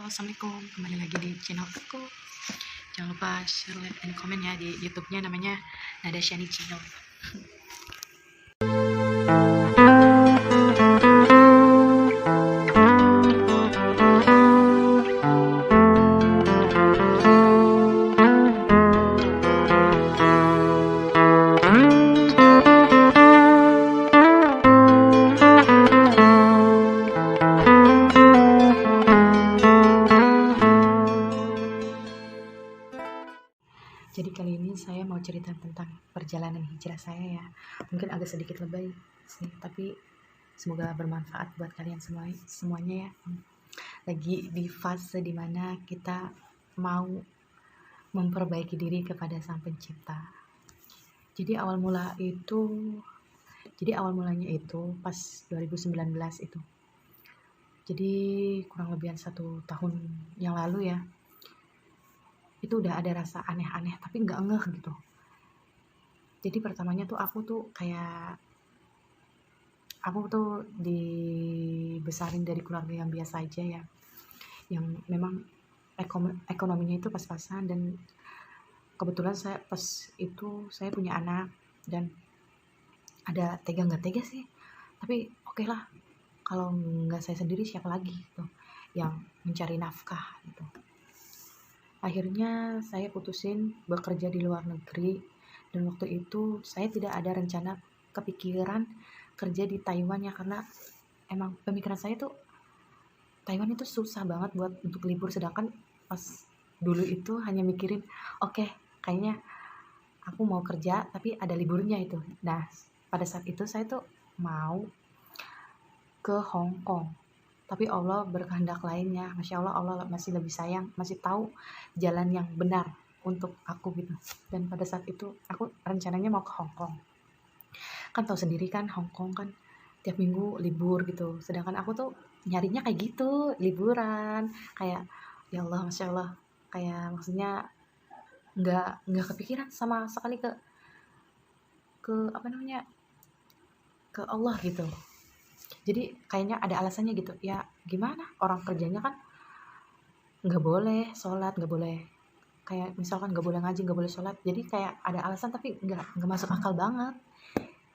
Assalamualaikum, kembali lagi di channel aku. Jangan lupa share, like, dan komen ya di YouTube-nya, namanya Nada Shani Channel. Jadi kali ini saya mau cerita tentang perjalanan hijrah saya ya. Mungkin agak sedikit lebay sih, tapi semoga bermanfaat buat kalian semuanya ya. Lagi di fase dimana kita mau memperbaiki diri kepada Sang Pencipta. Jadi awal mulanya itu pas 2019 itu. Jadi kurang lebih 1 tahun yang lalu ya. Itu udah ada rasa aneh-aneh tapi nggak ngeh gitu. Jadi pertamanya tuh aku tuh dibesarin dari keluarga yang biasa aja ya, yang memang ekonominya itu pas-pasan, dan kebetulan saya punya anak, dan ada tega nggak tega sih, tapi oke lah, kalau nggak saya sendiri siapa lagi gitu yang mencari nafkah gitu. Akhirnya saya putusin bekerja di luar negeri, dan waktu itu saya tidak ada rencana kepikiran kerja di Taiwan ya, karena emang pemikiran saya tuh Taiwan itu susah banget untuk libur, sedangkan pas dulu itu hanya mikirin oke, kayaknya aku mau kerja tapi ada liburnya itu. Nah, pada saat itu saya tuh mau ke Hong Kong, tapi Allah berkehendak lainnya. Masya Allah, Allah masih lebih sayang, masih tahu jalan yang benar untuk aku gitu. Dan pada saat itu aku rencananya mau ke Hong Kong. Kan tahu sendiri kan, Hong Kong kan tiap minggu libur gitu. Sedangkan aku tuh nyarinya kayak gitu, liburan. Kayak ya Allah, Masya Allah, kayak maksudnya nggak kepikiran sama sekali ke ke Allah gitu. Jadi kayaknya ada alasannya gitu ya, gimana orang kerjanya kan nggak boleh sholat, nggak boleh, kayak misalkan nggak boleh ngaji, nggak boleh sholat, jadi kayak ada alasan tapi nggak masuk akal banget.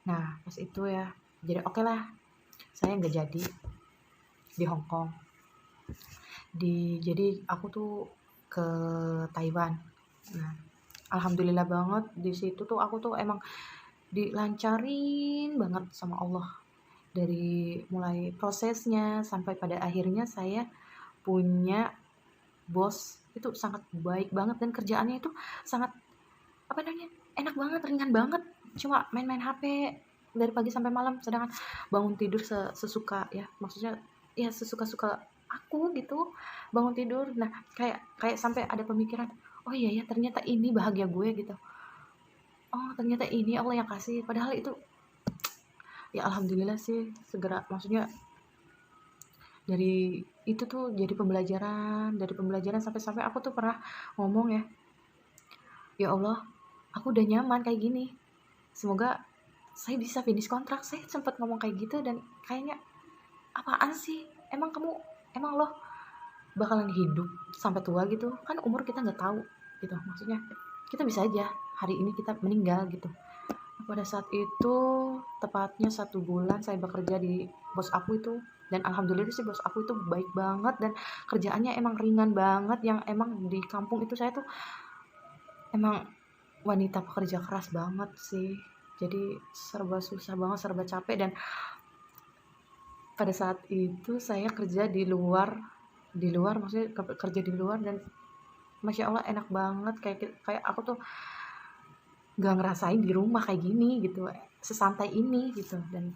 Nah pas itu ya, jadi oke lah, saya nggak jadi di Hong Kong. Jadi aku tuh ke Taiwan. Nah alhamdulillah banget, di situ tuh aku tuh emang dilancarin banget sama Allah, dari mulai prosesnya sampai pada akhirnya saya punya bos itu sangat baik banget, dan kerjaannya itu sangat enak banget, ringan banget, cuma main-main HP dari pagi sampai malam, sedangkan bangun tidur sesuka ya, maksudnya ya sesuka-suka aku gitu bangun tidur. Nah kayak sampai ada pemikiran, oh iya ya, ternyata ini bahagia gue gitu, oh ternyata ini Allah yang kasih, padahal itu ya alhamdulillah sih, segera, maksudnya dari itu tuh jadi pembelajaran sampai aku tuh pernah ngomong ya Allah, aku udah nyaman kayak gini, semoga saya bisa finish kontrak. Saya sempat ngomong kayak gitu, dan kayaknya apaan sih, emang lo bakalan hidup sampai tua gitu kan, umur kita nggak tahu gitu, maksudnya kita bisa aja hari ini kita meninggal gitu. Pada saat itu tepatnya 1 bulan saya bekerja di bos aku itu, dan alhamdulillah sih bos aku itu baik banget, dan kerjaannya emang ringan banget, yang emang di kampung itu saya tuh emang wanita pekerja keras banget sih, jadi serba susah banget, serba capek. Dan pada saat itu saya kerja di luar maksudnya kerja di luar, dan Masya Allah enak banget, kayak aku tuh nggak ngerasain di rumah kayak gini gitu, sesantai ini gitu. Dan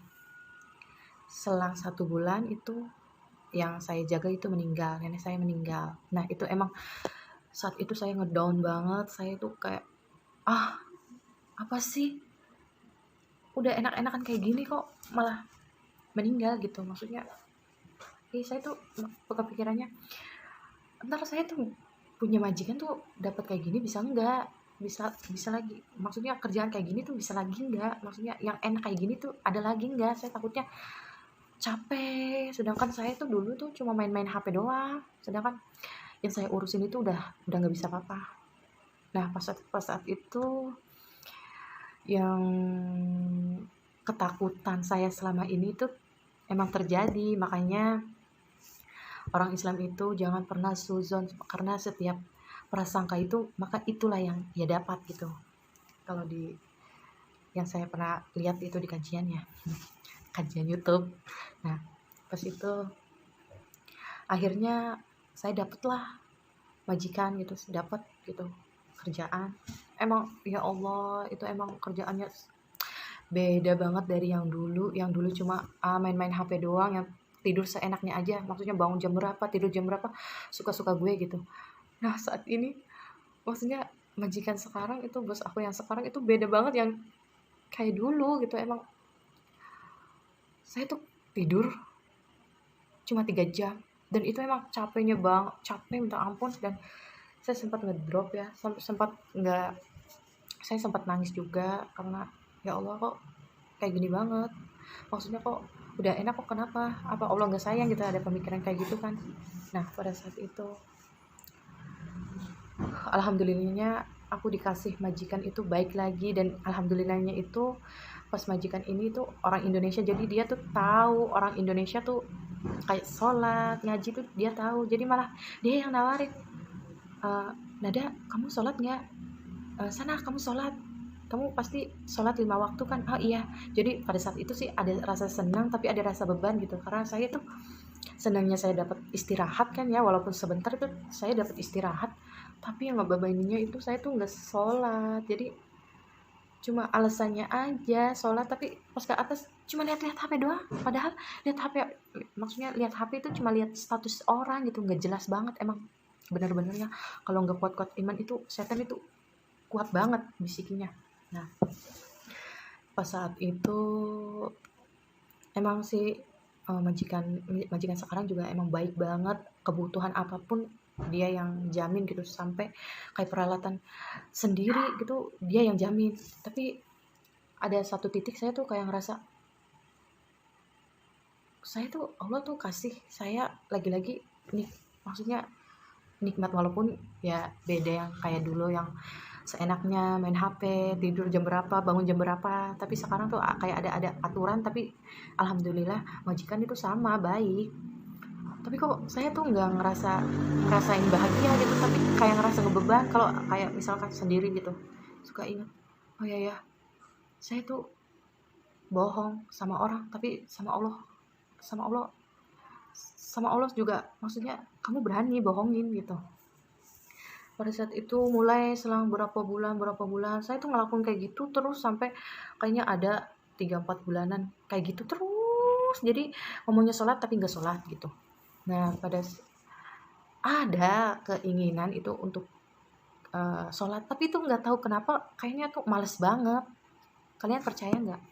selang 1 bulan itu yang saya jaga itu meninggal, nenek saya meninggal. Nah itu emang saat itu saya ngedown banget, saya tuh kayak apa sih, udah enak-enakan kayak gini kok malah meninggal gitu, maksudnya saya tuh kepikirannya, ntar saya tuh punya majikan tuh dapat kayak gini bisa bisa lagi, maksudnya kerjaan kayak gini tuh bisa lagi enggak, maksudnya yang enak kayak gini tuh ada lagi enggak, saya takutnya capek, sedangkan saya tuh dulu tuh cuma main-main HP doang, sedangkan yang saya urusin itu udah nggak bisa apa-apa. Nah pas saat itu yang ketakutan saya selama ini tuh emang terjadi. Makanya orang Islam itu jangan pernah suzon, karena setiap prasangka itu maka itulah yang dia dapat gitu. Kalau di yang saya pernah lihat itu di kajiannya, kajian YouTube. Nah pas itu akhirnya saya dapatlah majikan gitu, dapat gitu kerjaan. Emang ya Allah, itu emang kerjaannya beda banget dari yang dulu cuma main-main HP doang, yang tidur seenaknya aja, maksudnya bangun jam berapa, tidur jam berapa, suka-suka gue gitu. Nah saat ini maksudnya majikan sekarang itu, bos aku yang sekarang itu beda banget yang kayak dulu gitu. Emang saya tuh tidur cuma 3 jam, dan itu emang capeknya bang, capek minta ampun. Dan saya sempat ngedrop ya, sempat nggak, saya sempat nangis juga karena ya Allah kok kayak gini banget, maksudnya kok udah enak kok kenapa, apa Allah nggak sayang gitu, ada pemikiran kayak gitu kan. Nah pada saat itu alhamdulillahnya aku dikasih majikan itu baik lagi, dan alhamdulillahnya itu pas majikan ini tuh orang Indonesia, jadi dia tuh tahu orang Indonesia tuh kayak sholat ngaji tuh dia tahu, jadi malah dia yang nawarin, Nada kamu sholat nggak, sana kamu sholat, kamu pasti sholat 5 waktu kan. Oh iya. Jadi pada saat itu sih ada rasa senang tapi ada rasa beban gitu, karena saya tuh senangnya saya dapat istirahat kan ya, walaupun sebentar itu saya dapat istirahat, tapi yang ngebebaninnya itu saya tuh nggak sholat. Jadi cuma alasannya aja sholat, tapi pas ke atas cuma lihat-lihat HP doang, padahal lihat HP, maksudnya lihat HP itu cuma lihat status orang gitu, nggak jelas banget. Emang benar-benarnya kalau nggak kuat-kuat iman itu setan itu kuat banget bisikinya. Nah pas saat itu emang sih majikan majikan sekarang juga emang baik banget, kebutuhan apapun dia yang jamin gitu, sampai kayak peralatan sendiri gitu dia yang jamin. Tapi ada satu titik saya tuh kayak ngerasa, saya tuh Allah tuh kasih saya lagi-lagi nih, maksudnya nikmat, walaupun ya beda yang kayak dulu yang seenaknya main HP, tidur jam berapa, bangun jam berapa. Tapi sekarang tuh kayak ada aturan, tapi alhamdulillah majikan itu sama baik. Tapi kok saya tuh nggak ngerasain bahagia gitu, tapi kayak ngerasa ngebeban kalau kayak misalkan sendiri gitu. Suka ingat, oh ya ya, saya tuh bohong sama orang, tapi sama Allah sama Allah juga, maksudnya kamu berani bohongin gitu. Pada saat itu mulai selang berapa bulan saya tuh ngelakuin kayak gitu terus, sampai kayaknya ada 3-4 bulanan kayak gitu terus. Jadi ngomongnya sholat tapi nggak sholat gitu. Nah ada keinginan itu untuk sholat, tapi itu nggak tahu kenapa kayaknya tuh males banget. Kalian percaya nggak,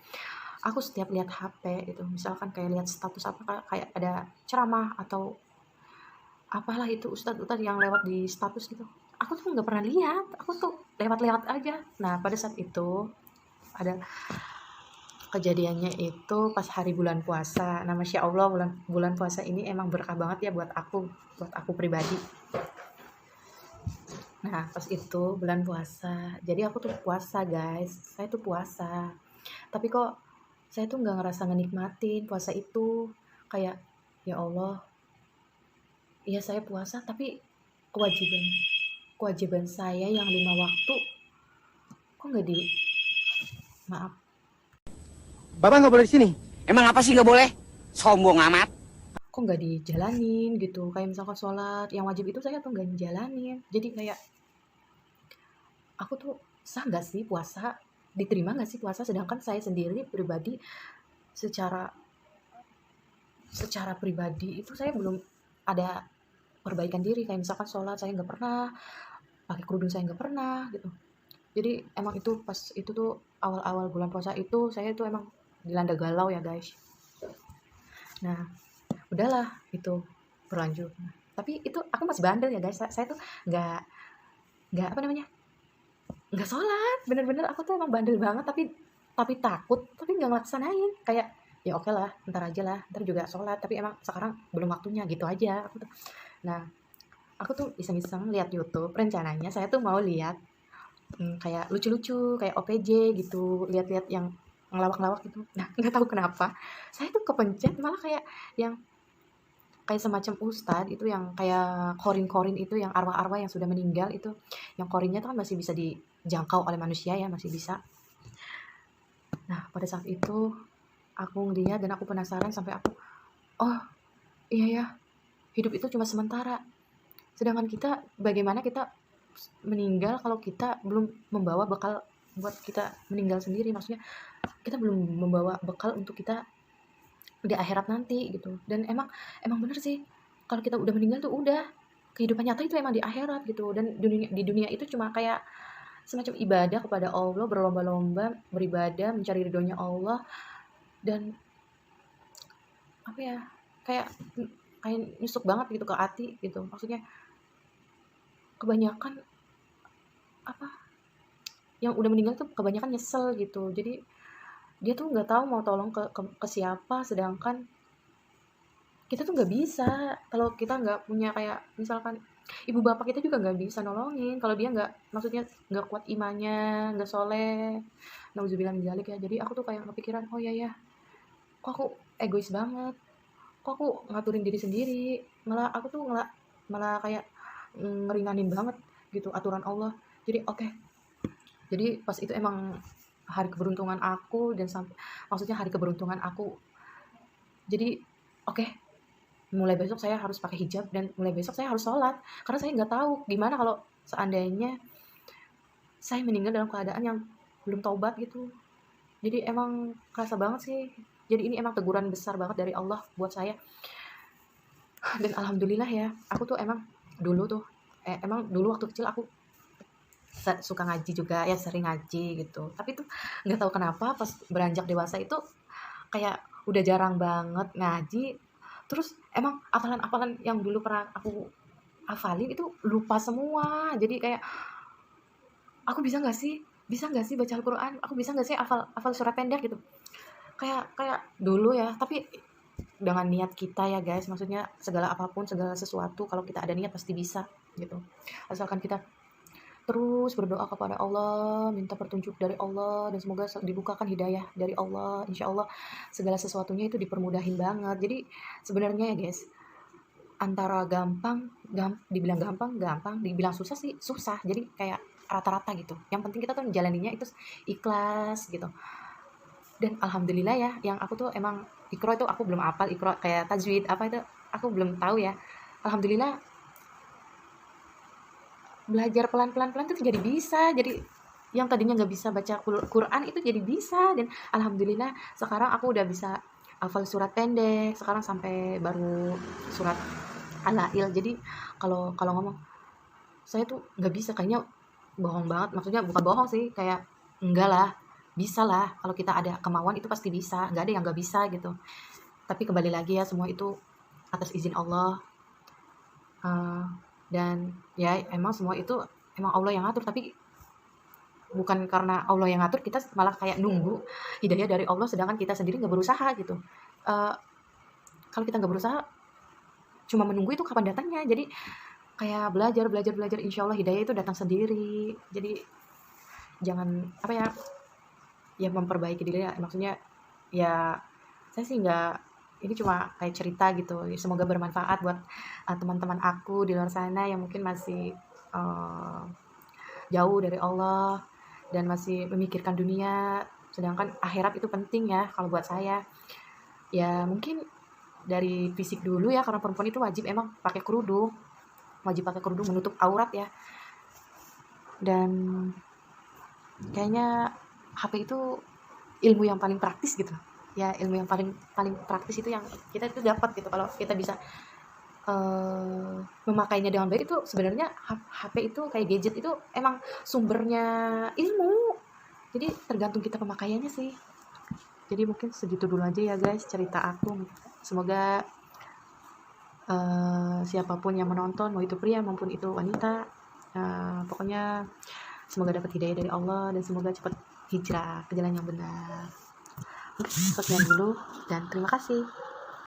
aku setiap lihat HP itu, misalkan kayak lihat status apa, kayak ada ceramah atau apalah itu ustadz yang lewat di status gitu, aku tuh nggak pernah lihat, aku tuh lewat-lewat aja. Nah pada saat itu ada kejadiannya itu pas hari bulan puasa. Nah masya Allah, bulan puasa ini emang berkah banget ya buat aku pribadi. Nah pas itu bulan puasa, jadi aku tuh puasa guys, saya tuh puasa, tapi kok saya tuh nggak ngerasa ngenikmatin puasa itu. Kayak ya Allah, iya saya puasa, tapi kewajiban saya yang 5 waktu kok nggak di, maaf, Bapak nggak boleh di sini. Emang apa sih nggak boleh? Sombong amat. kok nggak dijalanin gitu. Kayak misalkan sholat yang wajib itu saya tuh nggak dijalanin. Jadi kayak aku tuh sah nggak sih puasa, diterima nggak sih puasa, sedangkan saya sendiri pribadi secara secara pribadi itu saya belum ada perbaikan diri. Kayak misalkan sholat saya nggak pernah, pakai kerudung saya nggak pernah gitu. Jadi emang itu pas itu tuh awal-awal bulan puasa itu saya tuh emang dilanda galau ya guys. Nah udahlah itu berlanjut. Nah, tapi itu aku masih bandel ya guys, saya tuh nggak apa namanya, nggak sholat, bener-bener aku tuh emang bandel banget, tapi takut, tapi nggak ngelaksanain. Kayak ya oke lah, ntar aja lah, ntar juga sholat, tapi emang sekarang belum waktunya gitu aja aku tuh. Nah, aku tuh iseng-iseng lihat YouTube, rencananya saya tuh mau lihat kayak lucu-lucu, kayak OPJ gitu, lihat-lihat yang ngelawak-ngelawak gitu. Nah, nggak tahu kenapa, saya tuh kepencet malah kayak yang kayak semacam ustadz itu, yang kayak korin-korin itu, yang arwah-arwah yang sudah meninggal itu, yang korinnya tuh kan masih bisa dijangkau oleh manusia ya, masih bisa. Nah, pada saat itu aku ngeliat dan aku penasaran sampai aku, oh iya ya, hidup itu cuma sementara. Sedangkan kita, bagaimana kita meninggal kalau kita belum membawa bekal buat kita meninggal sendiri, maksudnya kita belum membawa bekal untuk kita di akhirat nanti gitu. Dan emang emang bener sih, kalau kita udah meninggal tuh udah, kehidupan nyata itu emang di akhirat gitu. Dan di dunia itu cuma kayak semacam ibadah kepada Allah, berlomba-lomba beribadah mencari ridhonya Allah. Dan apa ya, kayak kayak nyusuk banget gitu ke hati gitu, maksudnya kebanyakan apa, yang udah meninggal tuh kebanyakan nyesel gitu. Jadi dia tuh nggak tahu mau tolong ke siapa, sedangkan kita tuh nggak bisa kalau kita nggak punya, kayak misalkan ibu bapak kita juga nggak bisa nolongin kalau dia nggak, maksudnya nggak kuat imannya, nggak soleh, nauzubillah min dzalik ya. Jadi aku tuh kayak kepikiran, oh iya ya, kok aku egois banget, kok aku ngaturin diri sendiri, malah aku tuh malah kayak ngeringanin banget gitu aturan Allah. Jadi oke, jadi pas itu emang hari keberuntungan aku, dan maksudnya hari keberuntungan aku. Jadi oke, mulai besok saya harus pakai hijab, dan mulai besok saya harus sholat, karena saya nggak tahu gimana kalau seandainya saya meninggal dalam keadaan yang belum taubat gitu. Jadi emang kerasa banget sih, jadi ini emang teguran besar banget dari Allah buat saya. Dan alhamdulillah ya, aku tuh emang dulu tuh emang dulu waktu kecil aku suka ngaji juga ya, sering ngaji gitu, tapi tuh nggak tahu kenapa pas beranjak dewasa itu kayak udah jarang banget ngaji. Terus emang apalan-apalan yang dulu pernah aku hafalin itu lupa semua. Jadi kayak, aku bisa nggak sih baca Al-Quran, aku bisa nggak sih hafal surat pendek gitu, kayak dulu ya. Tapi dengan niat kita ya guys, maksudnya segala apapun, segala sesuatu kalau kita ada niat pasti bisa gitu, asalkan kita terus berdoa kepada Allah, minta petunjuk dari Allah, dan semoga dibukakan hidayah dari Allah. Insya Allah segala sesuatunya itu dipermudahin banget. Jadi sebenarnya ya guys, antara dibilang gampang, dibilang susah sih susah. Jadi kayak rata-rata gitu. Yang penting kita tuh menjalaninya itu ikhlas gitu. Dan alhamdulillah ya, yang aku tuh emang Iqra itu aku belum hafal, Iqra kayak tajwid apa itu aku belum tahu ya. Alhamdulillah belajar pelan-pelan tuh jadi bisa. Jadi yang tadinya nggak bisa baca Quran itu jadi bisa. Dan alhamdulillah sekarang aku udah bisa hafal surat pendek, sekarang sampai baru surat Al-Lail. Jadi kalau ngomong saya tuh nggak bisa, kayaknya bohong banget. Maksudnya bukan bohong sih, kayak enggak lah, bisa lah, kalau kita ada kemauan itu pasti bisa, nggak ada yang nggak bisa gitu. Tapi kembali lagi ya, semua itu atas izin Allah. Dan ya emang semua itu emang Allah yang ngatur, tapi bukan karena Allah yang ngatur kita malah kayak nunggu hidayah dari Allah, sedangkan kita sendiri nggak berusaha gitu. Kalau kita nggak berusaha, cuma menunggu, itu kapan datangnya? Jadi kayak belajar, insya Allah hidayah itu datang sendiri. Jadi jangan apa ya memperbaiki diri ya, maksudnya ya saya sih nggak, ini cuma kayak cerita gitu. Semoga bermanfaat buat teman-teman aku di luar sana yang mungkin masih jauh dari Allah dan masih memikirkan dunia, sedangkan akhirat itu penting ya kalau buat saya. Ya mungkin dari fisik dulu ya, karena perempuan itu wajib emang pakai kerudung, menutup aurat ya. Dan kayaknya HP itu ilmu yang paling praktis gitu ya, ilmu yang paling praktis itu yang kita itu dapat gitu kalau kita bisa memakainya dengan baik. Itu sebenarnya HP itu kayak gadget itu emang sumbernya ilmu, jadi tergantung kita pemakaiannya sih. Jadi mungkin segitu dulu aja ya guys cerita aku. Semoga siapapun yang menonton, mau itu pria maupun itu wanita, pokoknya semoga dapat hidayah dari Allah dan semoga cepat hijrah ke jalan yang benar. Sekian dulu dan terima kasih.